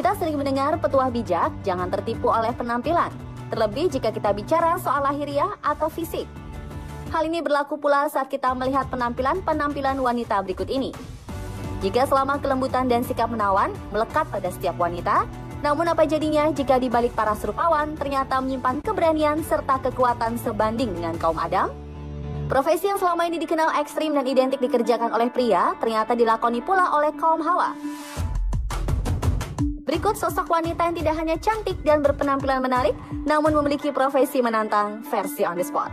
Kita sering mendengar petuah bijak, jangan tertipu oleh penampilan, terlebih jika kita bicara soal lahiriah atau fisik. Hal ini berlaku pula saat kita melihat penampilan wanita berikut ini. Jika selama kelembutan dan sikap menawan melekat pada setiap wanita, namun apa jadinya jika di balik para serupawan ternyata menyimpan keberanian serta kekuatan sebanding dengan kaum Adam? Profesi yang selama ini dikenal ekstrim dan identik dikerjakan oleh pria, ternyata dilakoni pula oleh kaum Hawa. Berikut sosok wanita yang tidak hanya cantik dan berpenampilan menarik, namun memiliki profesi menantang versi on the spot.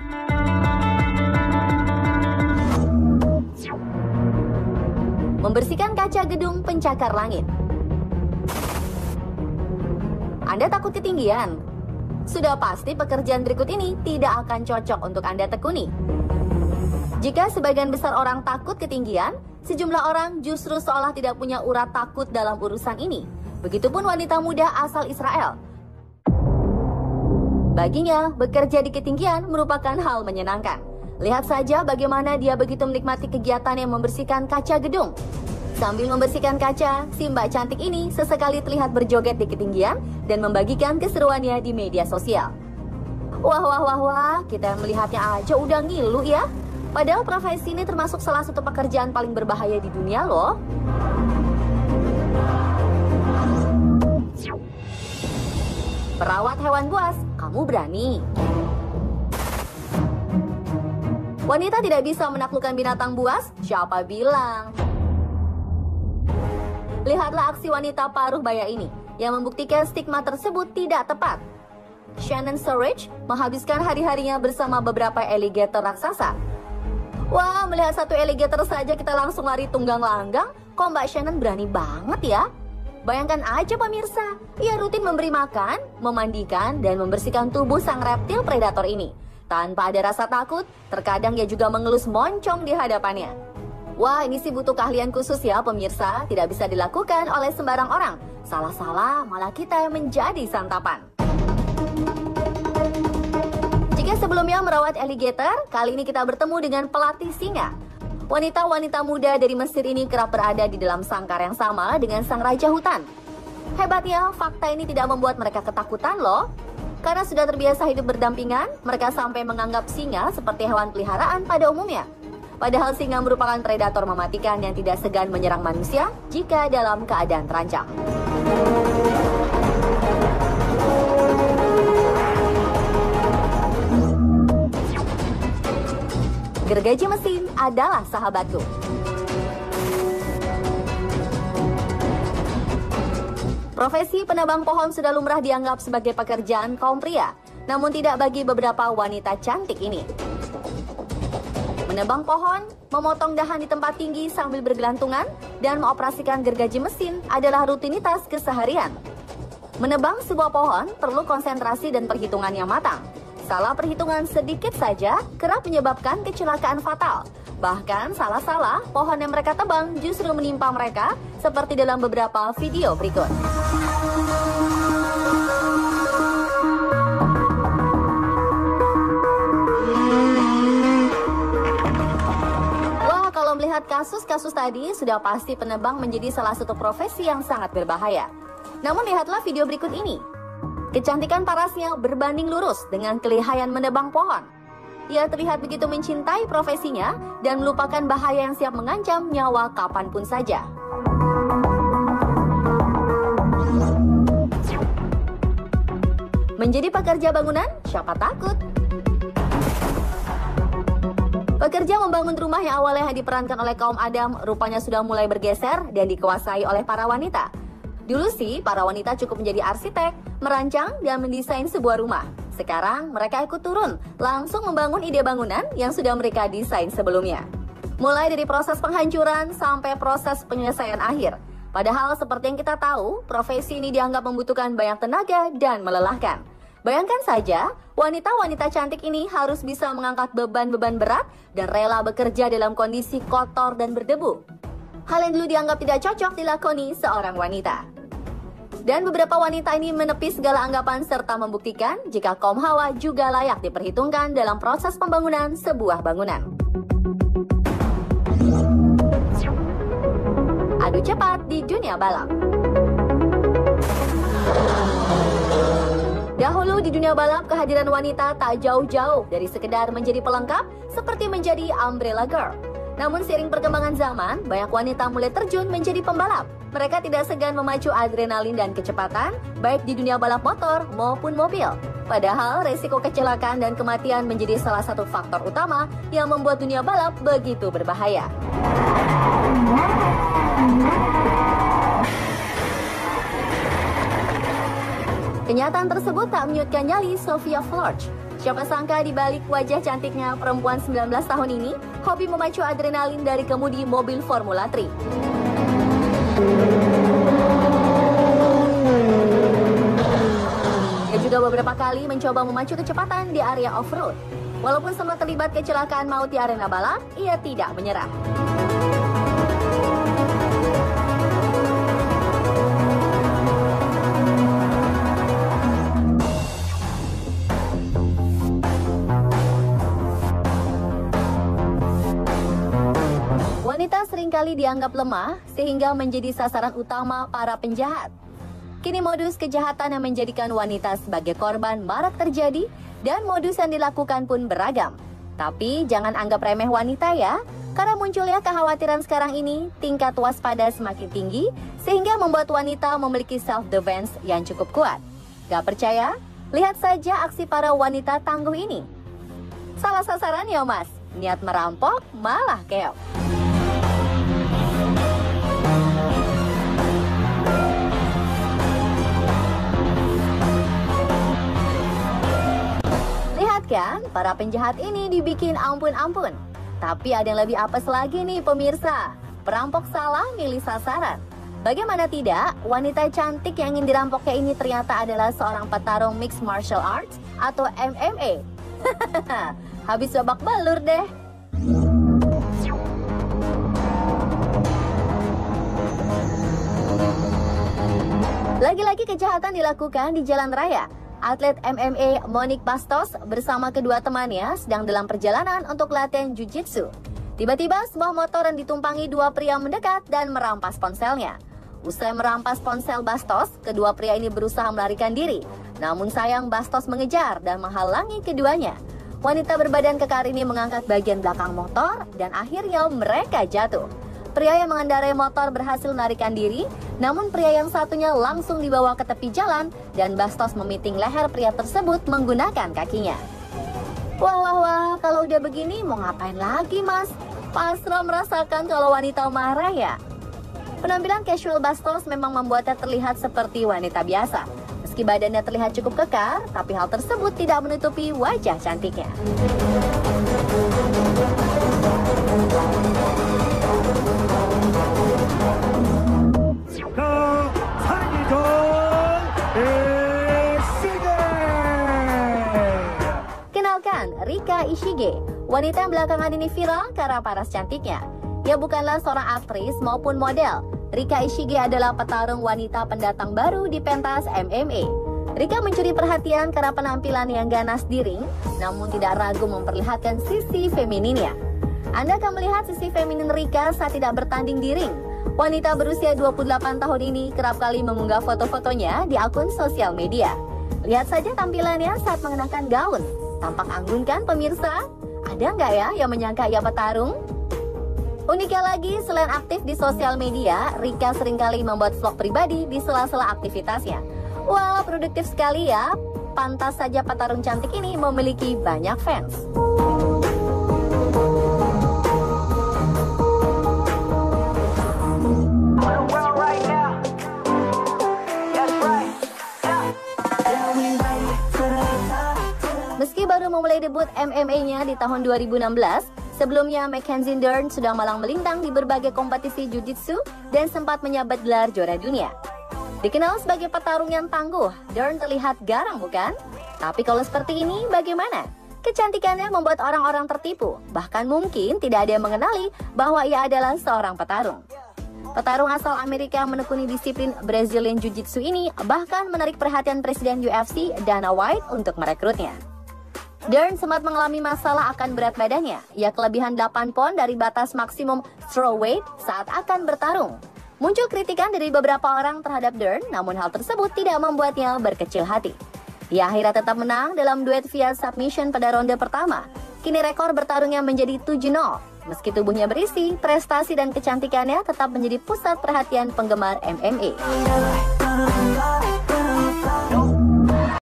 Membersihkan kaca gedung pencakar langit. Anda takut ketinggian? Sudah pasti pekerjaan berikut ini tidak akan cocok untuk Anda tekuni. Jika sebagian besar orang takut ketinggian, sejumlah orang justru seolah tidak punya urat takut dalam urusan ini. Begitupun wanita muda asal Israel. Baginya, bekerja di ketinggian merupakan hal menyenangkan. Lihat saja bagaimana dia begitu menikmati kegiatan yang membersihkan kaca gedung. Sambil membersihkan kaca, si mbak cantik ini sesekali terlihat berjoget di ketinggian dan membagikan keseruannya di media sosial. Wah, kita melihatnya aja udah ngilu ya. Padahal profesi ini termasuk salah satu pekerjaan paling berbahaya di dunia loh. Merawat hewan buas, kamu berani? Wanita tidak bisa menaklukkan binatang buas? Siapa bilang? Lihatlah aksi wanita paruh baya ini yang membuktikan stigma tersebut tidak tepat. Shannon Surridge menghabiskan hari-harinya bersama beberapa alligator raksasa. Wah, melihat satu alligator saja kita langsung lari tunggang langgang. Kok Mbak Shannon berani banget ya? Bayangkan aja pemirsa, ia rutin memberi makan, memandikan, dan membersihkan tubuh sang reptil predator ini. Tanpa ada rasa takut, terkadang ia juga mengelus moncong di hadapannya. Wah, ini sih butuh keahlian khusus ya pemirsa, tidak bisa dilakukan oleh sembarang orang. Salah-salah malah kita yang menjadi santapan. Jika sebelumnya merawat alligator, kali ini kita bertemu dengan pelatih singa. Wanita-wanita muda dari Mesir ini kerap berada di dalam sangkar yang sama dengan sang raja hutan. Hebatnya, fakta ini tidak membuat mereka ketakutan loh. Karena sudah terbiasa hidup berdampingan, mereka sampai menganggap singa seperti hewan peliharaan pada umumnya. Padahal singa merupakan predator mematikan yang tidak segan menyerang manusia jika dalam keadaan terancam. Gergaji mesin adalah sahabatku. Profesi penebang pohon sudah lumrah dianggap sebagai pekerjaan kaum pria, namun tidak bagi beberapa wanita cantik ini. Menebang pohon, memotong dahan di tempat tinggi sambil bergelantungan, dan mengoperasikan gergaji mesin adalah rutinitas keseharian. Menebang sebuah pohon perlu konsentrasi dan perhitungan yang matang. Salah perhitungan sedikit saja kerap menyebabkan kecelakaan fatal. Bahkan salah-salah, pohon yang mereka tebang justru menimpa mereka, seperti dalam beberapa video berikut. Wah, kalau melihat kasus-kasus tadi, sudah pasti penebang menjadi salah satu profesi yang sangat berbahaya. Namun lihatlah video berikut ini. Kecantikan parasnya berbanding lurus dengan kelihayan menebang pohon. Ia terlihat begitu mencintai profesinya dan melupakan bahaya yang siap mengancam nyawa kapanpun saja. Menjadi pekerja bangunan, siapa takut? Pekerja membangun rumah yang awalnya diperankan oleh kaum Adam rupanya sudah mulai bergeser dan dikuasai oleh para wanita. Dulu sih, para wanita cukup menjadi arsitek, merancang, dan mendesain sebuah rumah. Sekarang, mereka ikut turun, langsung membangun ide bangunan yang sudah mereka desain sebelumnya. Mulai dari proses penghancuran sampai proses penyelesaian akhir. Padahal seperti yang kita tahu, profesi ini dianggap membutuhkan banyak tenaga dan melelahkan. Bayangkan saja, wanita-wanita cantik ini harus bisa mengangkat beban-beban berat dan rela bekerja dalam kondisi kotor dan berdebu. Hal yang dulu dianggap tidak cocok dilakoni seorang wanita. Dan beberapa wanita ini menepis segala anggapan serta membuktikan jika kaum Hawa juga layak diperhitungkan dalam proses pembangunan sebuah bangunan. Adu cepat di dunia balap. Dahulu di dunia balap, kehadiran wanita tak jauh-jauh dari sekedar menjadi pelengkap seperti menjadi umbrella girl. Namun seiring perkembangan zaman, banyak wanita mulai terjun menjadi pembalap. Mereka tidak segan memacu adrenalin dan kecepatan, baik di dunia balap motor maupun mobil. Padahal resiko kecelakaan dan kematian menjadi salah satu faktor utama yang membuat dunia balap begitu berbahaya. Kenyataan tersebut tak menyurutkan nyali Sophia Florch. Siapa sangka di balik wajah cantiknya perempuan 19 tahun ini, hobi memacu adrenalin dari kemudi mobil Formula 3. Ia juga beberapa kali mencoba memacu kecepatan di area off-road. Walaupun sempat terlibat kecelakaan maut di arena balap, ia tidak menyerah. Wanita seringkali dianggap lemah sehingga menjadi sasaran utama para penjahat. Kini modus kejahatan yang menjadikan wanita sebagai korban marak terjadi dan modus yang dilakukan pun beragam. Tapi jangan anggap remeh wanita ya, karena munculnya kekhawatiran sekarang ini tingkat waspada semakin tinggi sehingga membuat wanita memiliki self-defense yang cukup kuat. Gak percaya? Lihat saja aksi para wanita tangguh ini. Salah sasaran ya mas, niat merampok malah keok. Kan, para penjahat ini dibikin ampun-ampun. Tapi ada yang lebih apes lagi nih pemirsa. Perampok salah milih sasaran. Bagaimana tidak, wanita cantik yang ingin dirampoknya ini ternyata adalah seorang petarung mixed martial arts atau MMA. Habis babak belur deh. Lagi-lagi kejahatan dilakukan di jalan raya. Atlet MMA Monique Bastos bersama kedua temannya sedang dalam perjalanan untuk latihan jiu-jitsu. Tiba-tiba sebuah motor yang ditumpangi dua pria mendekat dan merampas ponselnya. Usai merampas ponsel Bastos, kedua pria ini berusaha melarikan diri. Namun sayang Bastos mengejar dan menghalangi keduanya. Wanita berbadan kekar ini mengangkat bagian belakang motor dan akhirnya mereka jatuh. Pria yang mengendarai motor berhasil melarikan diri, namun pria yang satunya langsung dibawa ke tepi jalan dan Bastos memiting leher pria tersebut menggunakan kakinya. Wah, kalau udah begini mau ngapain lagi mas? Pasrah merasakan kalau wanita marah ya? Penampilan casual Bastos memang membuatnya terlihat seperti wanita biasa. Meski badannya terlihat cukup kekar, tapi hal tersebut tidak menutupi wajah cantiknya. Kenalkan, Rika Ishige, wanita yang belakangan ini viral karena paras cantiknya. Ia bukanlah seorang aktris maupun model. Rika Ishige adalah petarung wanita pendatang baru di pentas MMA. Rika mencuri perhatian karena penampilan yang ganas di ring, namun tidak ragu memperlihatkan sisi femininnya. Anda akan melihat sisi feminin Rika saat tidak bertanding di ring. Wanita berusia 28 tahun ini kerap kali mengunggah foto-fotonya di akun sosial media. Lihat saja tampilannya saat mengenakan gaun. Tampak anggun kan pemirsa? Ada nggak ya yang menyangka ia petarung? Uniknya lagi, selain aktif di sosial media, Rika seringkali membuat vlog pribadi di sela-sela aktivitasnya. Wah, produktif sekali ya. Pantas saja petarung cantik ini memiliki banyak fans. Meski baru memulai debut MMA-nya di tahun 2016, sebelumnya Mackenzie Dern sudah malang melintang di berbagai kompetisi jiu-jitsu dan sempat menyabat gelar juara dunia. Dikenal sebagai petarung yang tangguh, Dern terlihat garang bukan? Tapi kalau seperti ini bagaimana? Kecantikannya membuat orang-orang tertipu, bahkan mungkin tidak ada yang mengenali bahwa ia adalah seorang petarung. Petarung asal Amerika menekuni disiplin Brazilian Jiu-Jitsu ini bahkan menarik perhatian Presiden UFC Dana White untuk merekrutnya. Dern sempat mengalami masalah akan berat badannya. Ia kelebihan 8 pon dari batas maksimum strawweight saat akan bertarung. Muncul kritikan dari beberapa orang terhadap Dern, namun hal tersebut tidak membuatnya berkecil hati. Ia akhirnya tetap menang dalam duet via submission pada ronde pertama. Kini rekor bertarungnya menjadi 7-0. Meski tubuhnya berisi, prestasi dan kecantikannya tetap menjadi pusat perhatian penggemar MMA.